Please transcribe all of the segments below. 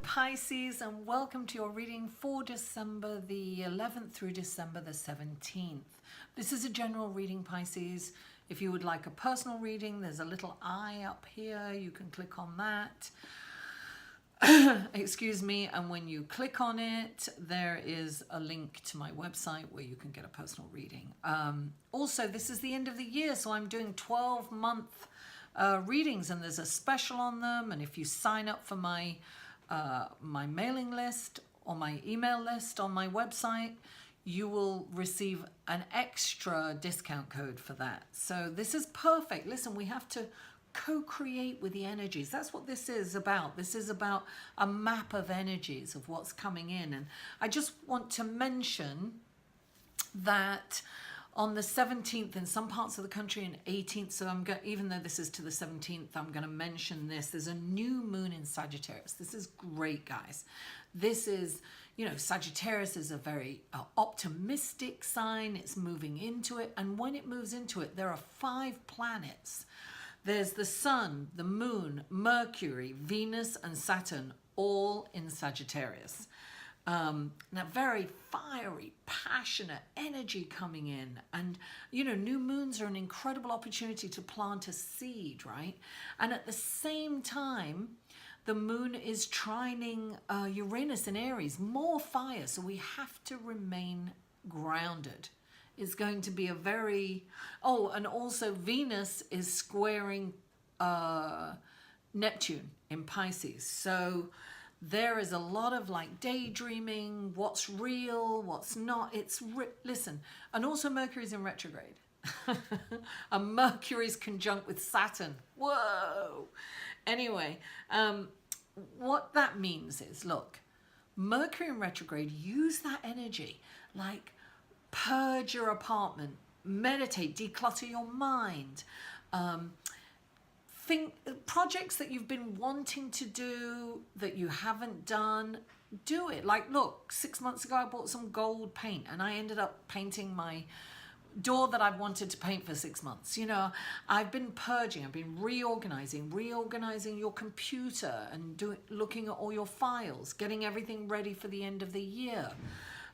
Pisces, and welcome to your reading for December the 11th through December the 17th. This is a general reading, Pisces. If you would like a personal reading, there's a little eye up here. You can click on that. Excuse me. And when you click on it, there is a link to my website where you can get a personal reading. Also, this is the end of the year, so I'm doing 12-month readings, and there's a special on them. And if you sign up for my mailing list or my email list on my website, you will receive an extra discount code for that. So this is perfect. Listen, we have to co-create with the energies. That's what this is about. This is about a map of energies of what's coming in. And I just want to mention that on the 17th in some parts of the country and 18th, so even though this is to the 17th, I'm going to mention this. There's a new moon in Sagittarius. This is great, guys. This is, Sagittarius is a very optimistic sign. It's moving into it. And when it moves into it, there are 5 planets. There's the Sun, the Moon, Mercury, Venus, and Saturn, all in Sagittarius. Now, very fiery, passionate energy coming in. And, new moons are an incredible opportunity to plant a seed, right? And at the same time, the moon is trining Uranus in Aries, more fire. So we have to remain grounded. It's going to be a very... Oh, and also Venus is squaring Neptune in Pisces. So there is a lot of daydreaming, what's real, what's not. Listen, and also Mercury's in retrograde. And Mercury's conjunct with Saturn. Whoa! Anyway, what that means is, look, Mercury in retrograde, use that energy. Purge your apartment, meditate, declutter your mind. Think projects that you've been wanting to do that you haven't done, do it. Look, 6 months ago I bought some gold paint and I ended up painting my door that I've wanted to paint for 6 months. I've been purging, I've been reorganizing your computer and looking at all your files, getting everything ready for the end of the year.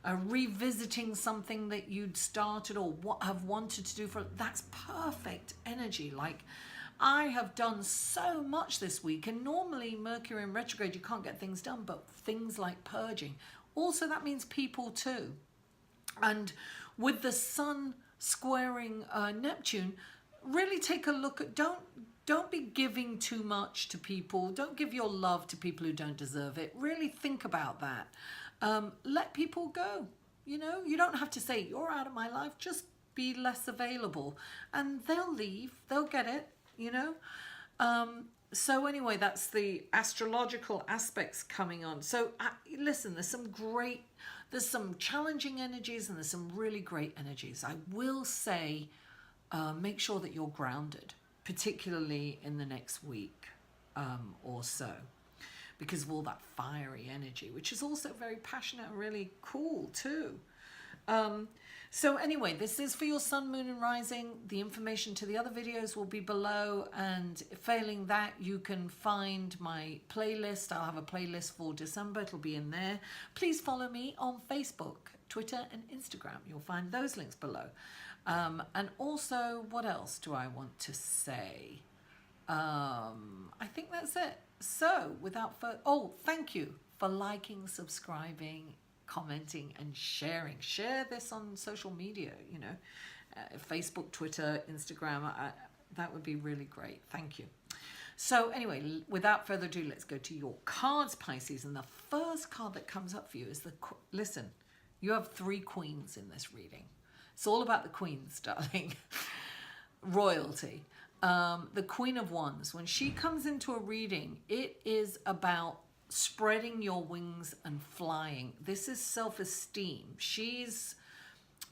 Revisiting something that you'd started or have wanted to do that's perfect energy. I have done so much this week, and normally Mercury in retrograde, you can't get things done, but things like purging. Also, that means people too. And with the Sun squaring Neptune, really take a look at, don't be giving too much to people. Don't give your love to people who don't deserve it. Really think about that. Let people go. You don't have to say, you're out of my life. Just be less available. And they'll leave. They'll get it. So anyway, that's the astrological aspects coming on. So listen, there's some challenging energies and there's some really great energies. I will say, make sure that you're grounded, particularly in the next week or so, because of all that fiery energy, which is also very passionate and really cool too. So anyway, this is for your sun, moon and rising. The information to the other videos will be below, and failing that, you can find my playlist. I'll have a playlist for December. It'll be in there. Please follow me on Facebook, Twitter and Instagram. You'll find those links below. And also, what else do I want to say? I think that's it. So without further... Oh, thank you for liking, subscribing, commenting and sharing. Share this on social media, Facebook, Twitter, Instagram. That would be really great. Thank you. So anyway, without further ado, let's go to your cards, Pisces. And the first card that comes up for you is listen, you have 3 queens in this reading. It's all about the queens, darling. Royalty. The Queen of Wands. When she comes into a reading, it is about spreading your wings and flying. This is self-esteem. She's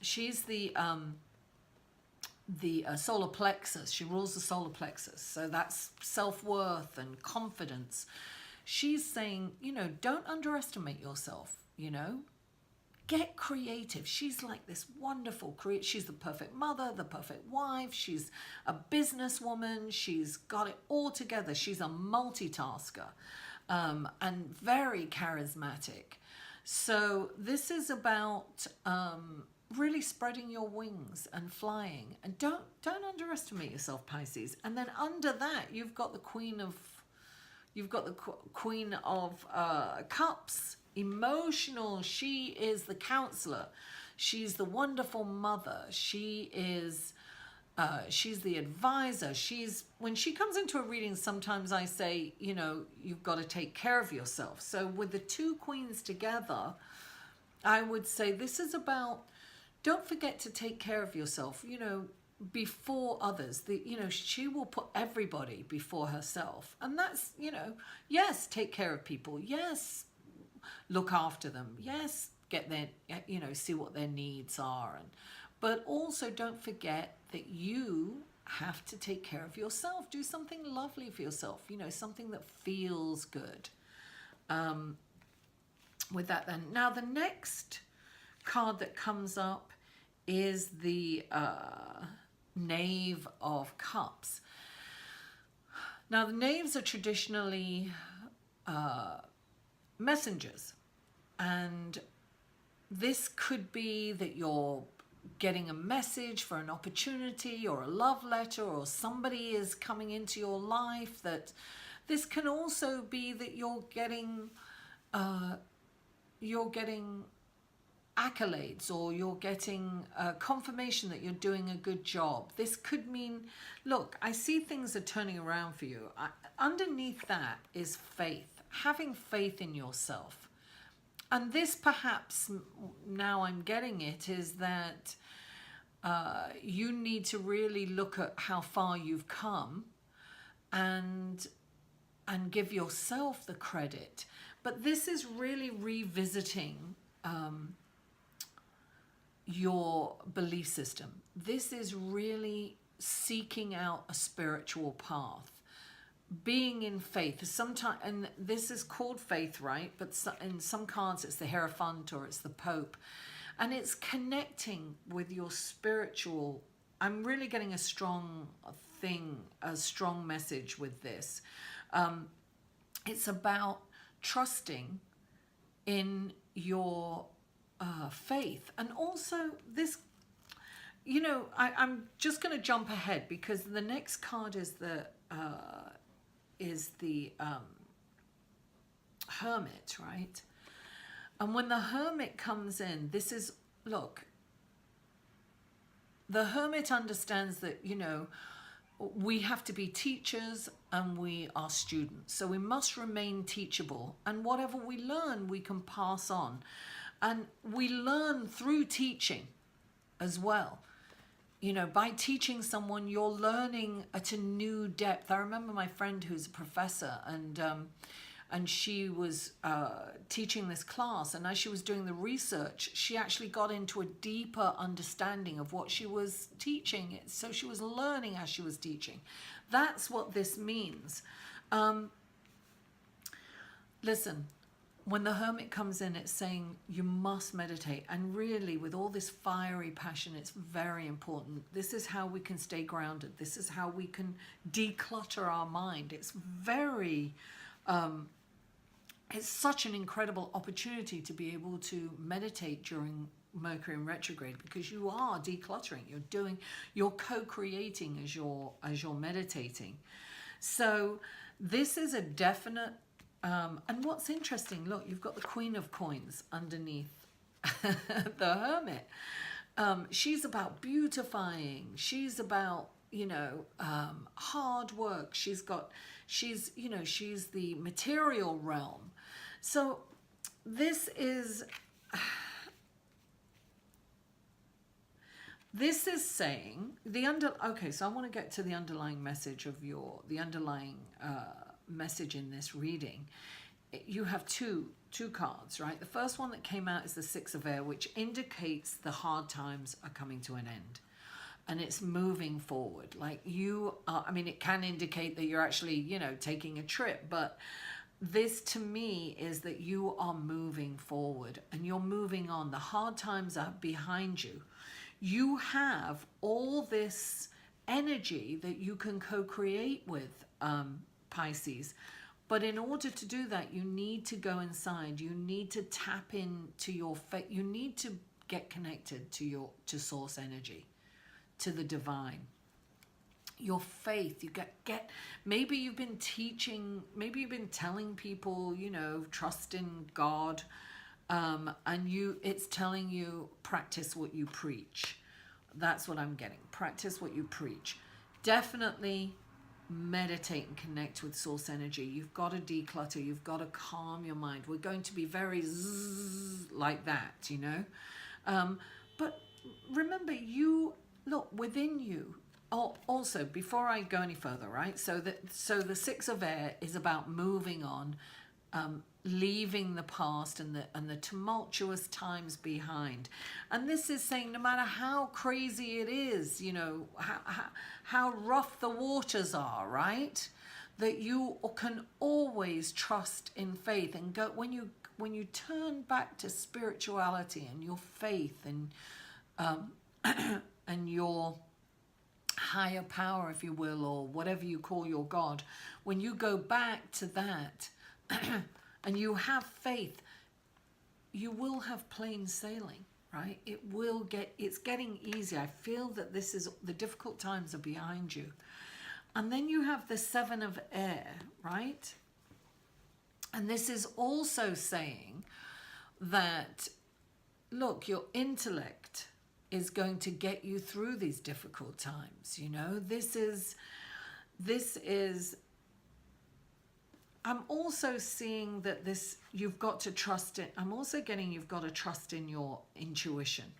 the solar plexus. She rules the solar plexus. So that's self-worth and confidence. She's saying, don't underestimate yourself, get creative. She's like this wonderful she's the perfect mother, the perfect wife. She's a businesswoman. She's got it all together. She's a multitasker, and very charismatic. So this is about really spreading your wings and flying. And don't underestimate yourself, Pisces. And then under that, you've got the Queen of Cups, emotional. She is the counselor. She's the wonderful mother. She's the advisor. When she comes into a reading, sometimes I say, you've got to take care of yourself. So with the two queens together, I would say this is about, don't forget to take care of yourself, before others. She will put everybody before herself. And that's, yes, take care of people. Yes, look after them. Yes, get their, see what their needs are. But also don't forget that you have to take care of yourself. Do something lovely for yourself, something that feels good. With that then. Now the next card that comes up is the Knave of Cups. Now the knaves are traditionally messengers, and this could be that you're getting a message for an opportunity or a love letter, or somebody is coming into your life. That this can also be that you're getting accolades, or you're getting confirmation that you're doing a good job. This could mean, look, I see things are turning around for you. Underneath that is faith, having faith in yourself. And this perhaps, now I'm getting it, is that you need to really look at how far you've come and give yourself the credit. But this is really revisiting your belief system. This is really seeking out a spiritual path, being in faith. Sometimes, and this is called faith, right? But in some cards it's the Hierophant or it's the Pope, and it's connecting with your spiritual. I'm really getting a strong message with this. It's about trusting in your faith. And also this, I'm just going to jump ahead because the next card is the Hermit, right? And when the Hermit comes in, this is, look, the Hermit understands that, we have to be teachers and we are students. So we must remain teachable. And whatever we learn, we can pass on. And we learn through teaching as well. By teaching someone, you're learning at a new depth. I remember my friend who's a professor, and she was teaching this class, and as she was doing the research, she actually got into a deeper understanding of what she was teaching. So she was learning as she was teaching. That's what this means. Listen, when the Hermit comes in, it's saying you must meditate. And really, with all this fiery passion, it's very important. This is how we can stay grounded. This is how we can declutter our mind. It's very... it's such an incredible opportunity to be able to meditate during Mercury in retrograde, because you are decluttering. You're co-creating as you're meditating. So this is a definite. And what's interesting, look, you've got the Queen of Coins underneath the Hermit. She's about beautifying. She's about hard work. She's the material realm. So this is saying okay, so I want to get to the underlying message of message in this reading. You have two cards, right? The first one that came out is the Six of Air, which indicates the hard times are coming to an end. And it's moving forward. Like it can indicate that you're actually, taking a trip, but this to me is that you are moving forward and you're moving on. The hard times are behind you. You have all this energy that you can co-create with, Pisces. But in order to do that, you need to go inside. You need to tap into your faith. You need to get connected to source energy, to the divine. Your faith, you get maybe you've been teaching, maybe you've been telling people, trust in God, and it's telling you practice what you preach. That's what I'm getting. Practice what you preach. Definitely meditate and connect with source energy. You've got to declutter. You've got to calm your mind. We're going to be very zzz, like that, but remember, look within you. Oh, also, before I go any further, right? So the Six of Air is about moving on, leaving the past and the tumultuous times behind. And this is saying no matter how crazy it is, how rough the waters are, right? That you can always trust in faith and go when you turn back to spirituality and your faith and and your higher power, if you will, or whatever you call your God, when you go back to that and you have faith, you will have plain sailing, right? It's getting easier. I feel that the difficult times are behind you. And then you have the Seven of Air, right? And this is also saying that, look, your intellect is going to get you through these difficult times. This is I'm also seeing that you've got to trust it. I'm also getting you've got to trust in your intuition.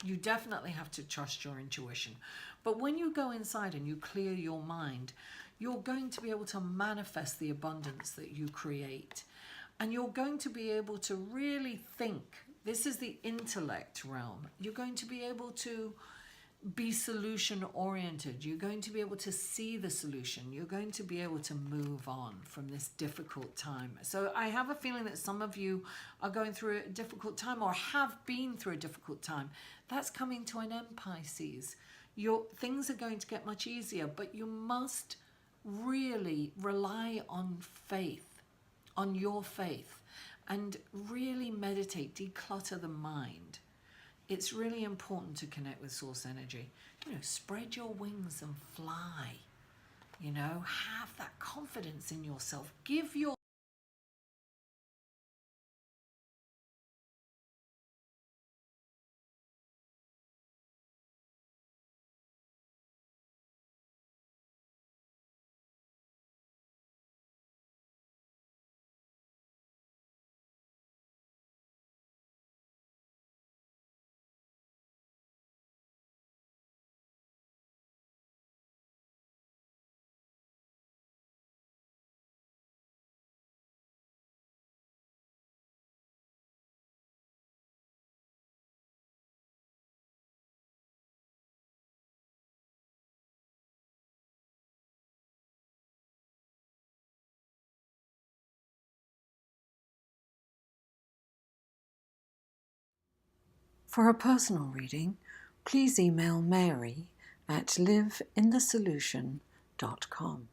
You definitely have to trust your intuition. But when you go inside and you clear your mind, you're going to be able to manifest the abundance that you create. And you're going to be able to really think. This is the intellect realm. You're going to be able to be solution oriented. You're going to be able to see the solution. You're going to be able to move on from this difficult time. So I have a feeling that some of you are going through a difficult time or have been through a difficult time. That's coming to an end, Pisces. Things are going to get much easier, but you must really rely on faith, on your faith, and really meditate, declutter the mind. It's really important to connect with source energy. Spread your wings and fly. Have that confidence in yourself. Give your For a personal reading, please email Mary at liveinthesolution.com.